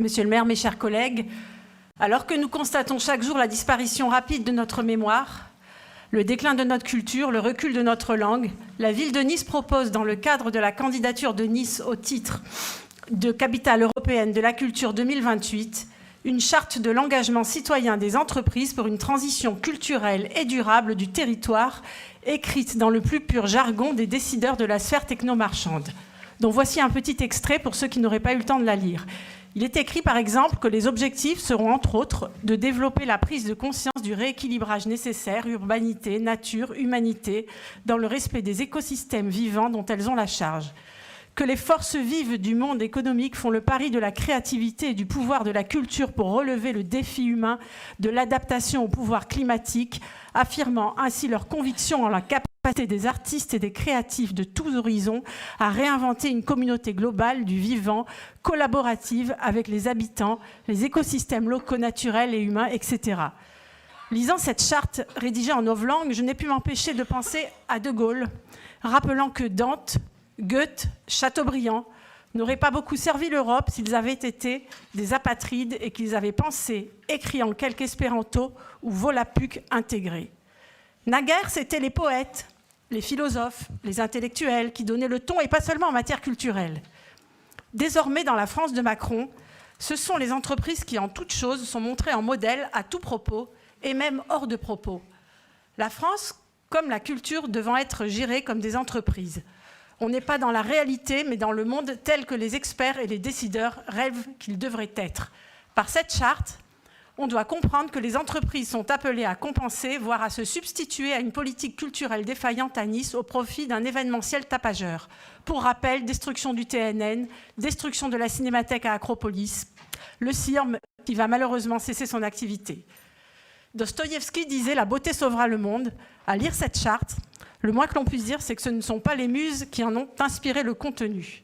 Monsieur le maire, mes chers collègues, alors que nous constatons chaque jour la disparition rapide de notre mémoire, le déclin de notre culture, le recul de notre langue, la ville de Nice propose, dans le cadre de la candidature de Nice au titre de capitale européenne de la culture 2028, une charte de l'engagement citoyen des entreprises pour une transition culturelle et durable du territoire, écrite dans le plus pur jargon des décideurs de la sphère technomarchande. Donc voici un petit extrait pour ceux qui n'auraient pas eu le temps de la lire. Il est écrit par exemple que les objectifs seront entre autres de développer la prise de conscience du rééquilibrage nécessaire, urbanité, nature, humanité, dans le respect des écosystèmes vivants dont elles ont la charge. Que les forces vives du monde économique font le pari de la créativité et du pouvoir de la culture pour relever le défi humain de l'adaptation au pouvoir climatique, affirmant ainsi leur conviction en la capacité des artistes et des créatifs de tous horizons à réinventer une communauté globale du vivant, collaborative avec les habitants, les écosystèmes locaux naturels et humains, etc. Lisant cette charte rédigée en novlangue, je n'ai pu m'empêcher de penser à De Gaulle, rappelant que Dante, Goethe, Chateaubriand n'auraient pas beaucoup servi l'Europe s'ils avaient été des apatrides et qu'ils avaient pensé, écrit en quelque espéranto ou volapük intégré. Naguère, c'étaient les poètes, les philosophes, les intellectuels qui donnaient le ton, et pas seulement en matière culturelle. Désormais, dans la France de Macron, ce sont les entreprises qui, en toute chose, sont montrées en modèle à tout propos, et même hors de propos. La France, comme la culture, devant être gérée comme des entreprises. On n'est pas dans la réalité, mais dans le monde tel que les experts et les décideurs rêvent qu'il devrait être. Par cette charte, on doit comprendre que les entreprises sont appelées à compenser, voire à se substituer à une politique culturelle défaillante à Nice au profit d'un événementiel tapageur. Pour rappel, destruction du TNN, destruction de la Cinémathèque à Acropolis, le CIRM qui va malheureusement cesser son activité. Dostoïevski disait « La beauté sauvera le monde ». À lire cette charte, le moins que l'on puisse dire, c'est que ce ne sont pas les muses qui en ont inspiré le contenu.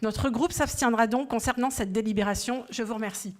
Notre groupe s'abstiendra donc concernant cette délibération. Je vous remercie.